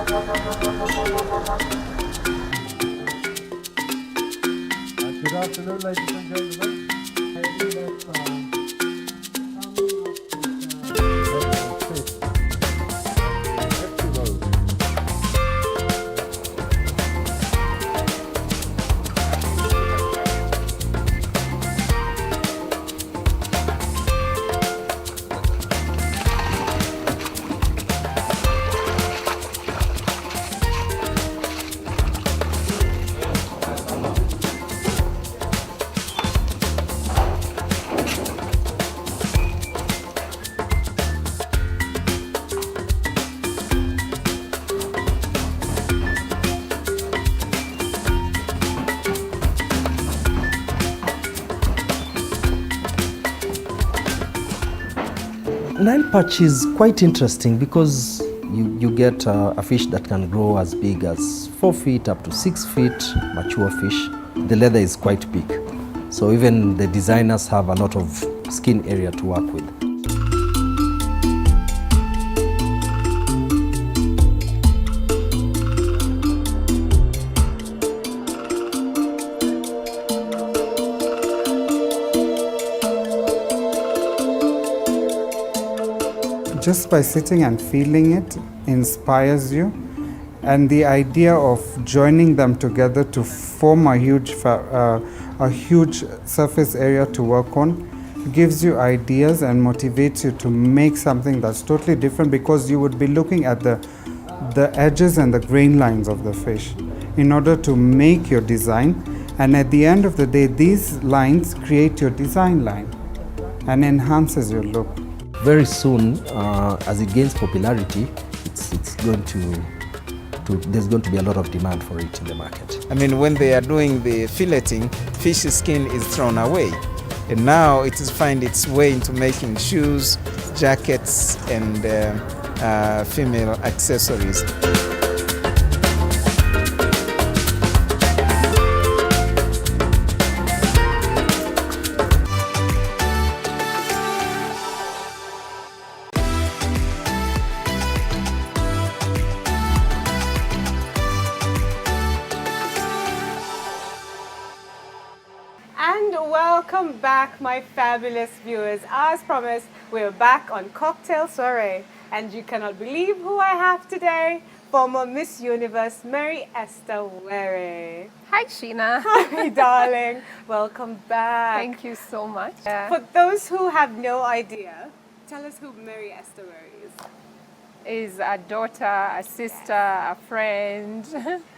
Good afternoon, ladies and gentlemen. Nile perch is quite interesting because you get a fish that can grow as big as 4 feet up to 6 feet, mature fish. The leather is quite big, so even the designers have a lot of skin area to work with. Just by sitting and feeling it inspires you, and the idea of joining them together to form a huge surface area to work on gives you ideas and motivates you to make something that's totally different, because you would be looking at the edges and the grain lines of the fish in order to make your design, and at the end of the day these lines create your design line and enhances your look. Very soon, as it gains popularity, it's going to there's going to be a lot of demand for it in the market. I mean, when they are doing the filleting, fish skin is thrown away. And now it is find its way into making shoes, jackets, and female accessories. And welcome back, my fabulous viewers. As promised, we're back on Cocktail Soiree, and you cannot believe who I have today. Former Miss Universe, Mary Esther Were. Hi, Sheena. Hi, darling. Welcome back. Thank you so much. For those who have no idea, tell us who Mary Esther Were is. Is a daughter, a sister, a friend.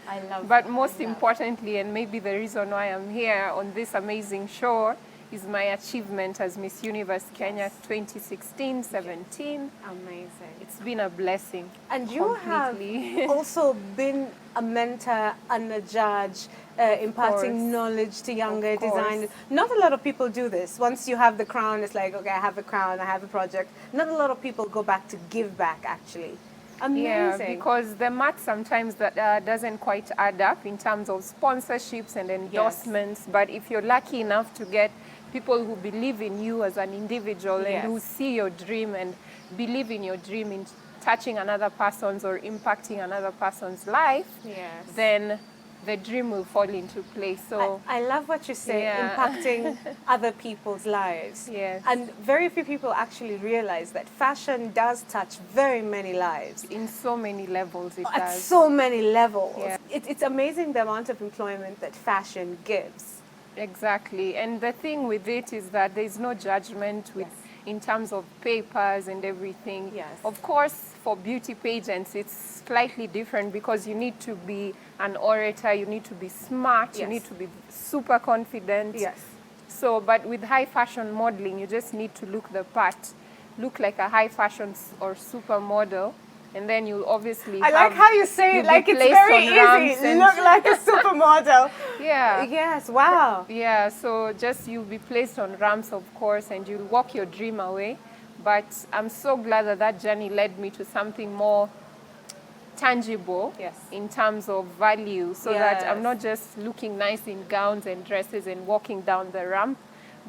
I love But most importantly, and maybe the reason why I'm here on this amazing show, is my achievement as Miss Universe Kenya 2016-17. Amazing. It's been a blessing. And you completely. have also been a mentor and a judge, imparting knowledge to younger designers. Not a lot of people do this. Once you have the crown, it's like, okay, I have a crown, I have a project. Not a lot of people go back to give back, actually. Amazing. Yeah, because the math sometimes that doesn't quite add up in terms of sponsorships and endorsements. Yes. But if you're lucky enough to get people who believe in you as an individual, yes, and who see your dream and believe in your dream in touching another person's or impacting another person's life, yes, then the dream will fall into place. So I love what you say, yeah, impacting other people's lives. Yes. And very few people actually realize that fashion does touch very many lives. In so many levels it does. At so many levels. Yeah. It's amazing the amount of employment that fashion gives. Exactly. And the thing with it is that there's no judgment with, yes, in terms of papers and everything. Yes. Of course, for beauty pageants, it's slightly different because you need to be an orator, you need to be smart, yes, you need to be super confident. Yes. So, but with high fashion modeling, you just need to look the part, look like a high fashion or supermodel. And then you'll obviously I like how you say it, like it's very easy. Look like a supermodel. Yeah. Yes, wow. Yeah, so just you'll be placed on ramps, of course, and you'll walk your dream away. But I'm so glad that that journey led me to something more tangible, yes, in terms of value, so, yes, that I'm not just looking nice in gowns and dresses and walking down the ramp,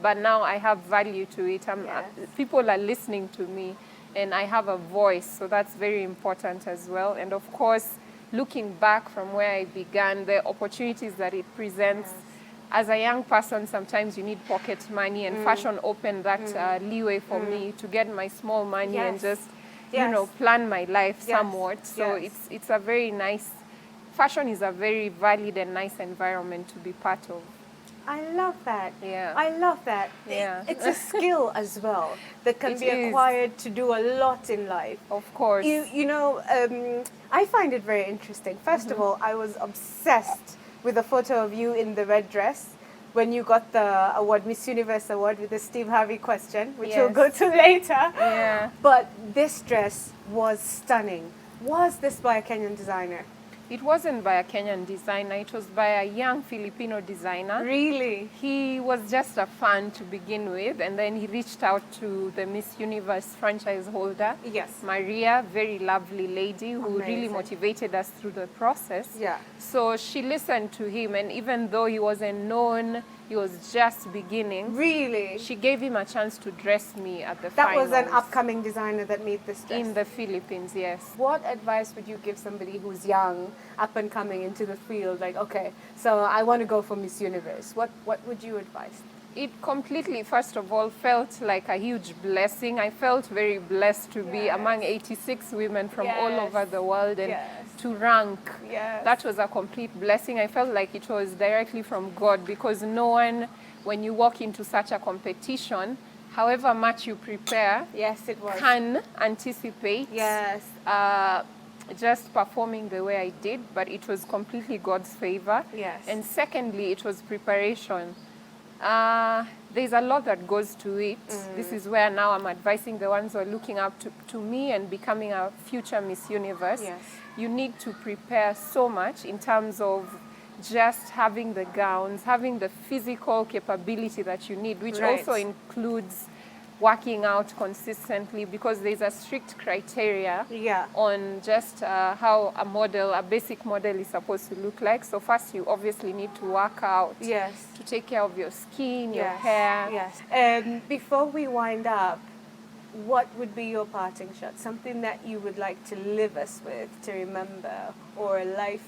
but now I have value to it. Yes. People are listening to me, and I have a voice, so that's very important as well. And of course, looking back from where I began, the opportunities that it presents. As a young person, sometimes you need pocket money, and fashion opened that leeway for me to get my small money and just, you know, plan my life somewhat. So it's a very nice, fashion is a very valid and nice environment to be part of. I love that. Yeah. I love that. Yeah. It's a skill as well that can It be is. acquired to do a lot in life. Of course. You know, I find it very interesting. First of all, I was obsessed with a photo of you in the red dress when you got the award, Miss Universe award, with the Steve Harvey question, which we'll go to later. Yeah. But this dress was stunning. Was this by a Kenyan designer? It wasn't by a Kenyan designer, it was by a young Filipino designer. Really? He was just a fan to begin with, and then he reached out to the Miss Universe franchise holder, Yes. Maria, very lovely lady who really Amazing. motivated us through the process. Yeah. So she listened to him, and even though he wasn't known, he was just beginning, Really? she gave him a chance to dress me at the That was an finals. upcoming designer that made this dress. In the Philippines, yes. What advice would you give somebody who's young, up and coming into the field? Like, okay, so I want to go for Miss Universe. What would you advise? It completely, first of all, felt like a huge blessing. I felt very blessed to be among 86 women from all over the world and to rank. That was a complete blessing. I felt like it was directly from God, because no one, when you walk into such a competition, however much you prepare, It was. can anticipate just performing the way I did, but it was completely God's favor. Yes. And secondly, it was preparation. There's a lot that goes to it. This is where now I'm advising the ones who are looking up to me and becoming a future Miss Universe. Yes. You need to prepare so much in terms of just having the gowns, having the physical capability that you need, which also includes working out consistently, because there's a strict criteria on just how a model, a basic model is supposed to look like. So first you obviously need to work out to take care of your skin, your hair. Before we wind up, what would be your parting shot? Something that you would like to leave us with, to remember, or a life,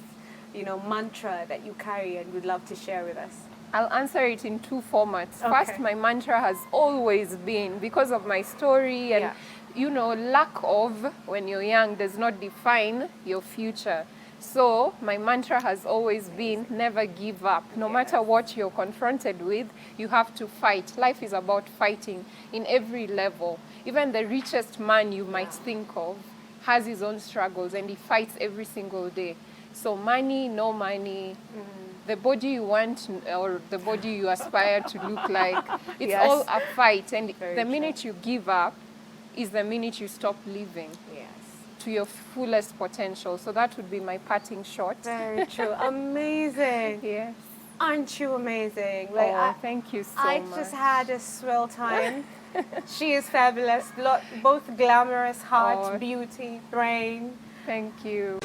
you know, mantra that you carry and would love to share with us? I'll answer it in two formats. First, my mantra has always been, because of my story and, you know, lack of, when you're young, does not define your future. So my mantra has always been, never give up. No matter what you're confronted with, you have to fight. Life is about fighting in every level. Even the richest man you might think of has his own struggles, and he fights every single day. So money, no money, the body you want or the body you aspire to look like, it's all a fight. And the minute you give up is the minute you stop living to your fullest potential. So that would be my parting shot. Very true. Amazing. Yes. Aren't you amazing? Thank you so I much. just had a swell time. She is fabulous. Both glamorous, heart, beauty, brain. Thank you.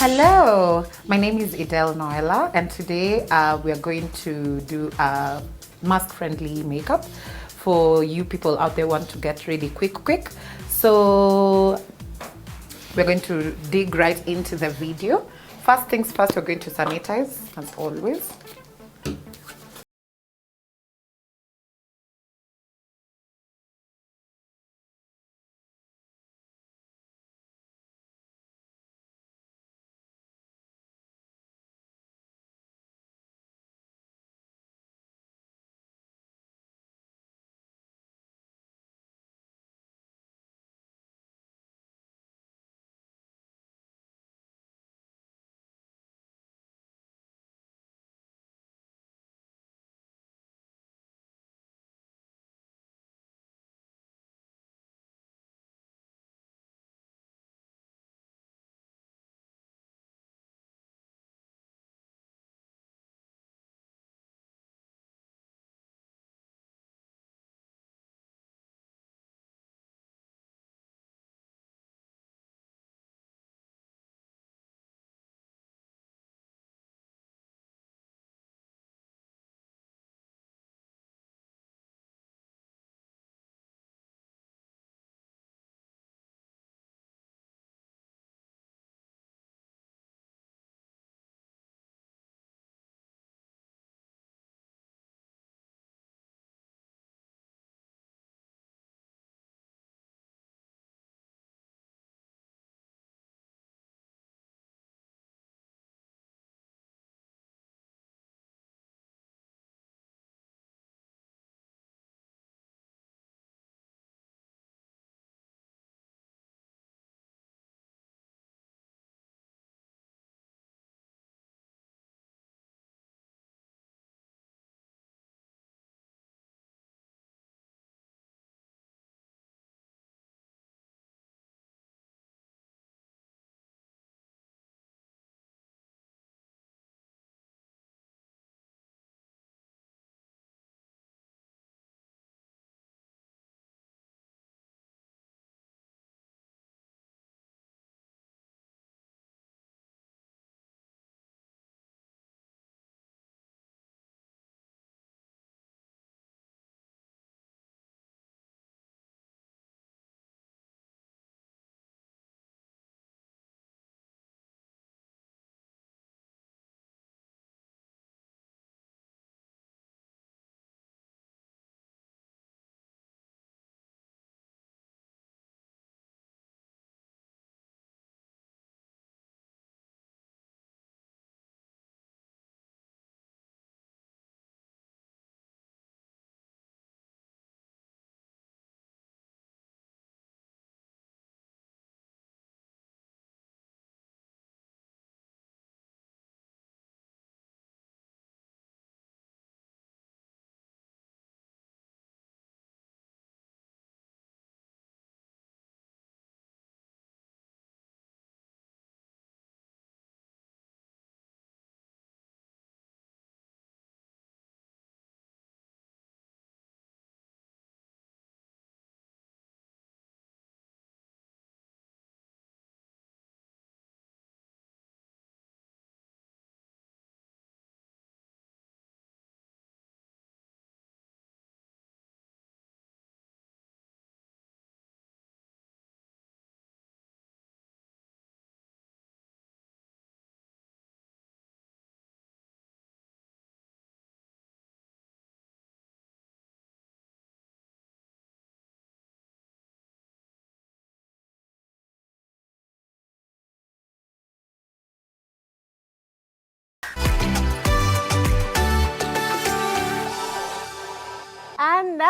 Hello, my name is Idel Noella, and today we are going to do a mask-friendly makeup for you people out there who want to get ready quick. So we're going to dig right into the video. First things first, we're going to sanitize as always.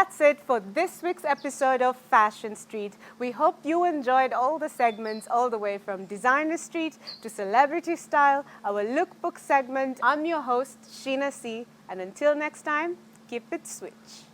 that's it for this week's episode of Fashion Street. We hope you enjoyed all the segments, all the way from Designer Street to Celebrity Style, our lookbook segment. I'm your host, Sheena C. And until next time, keep it switch.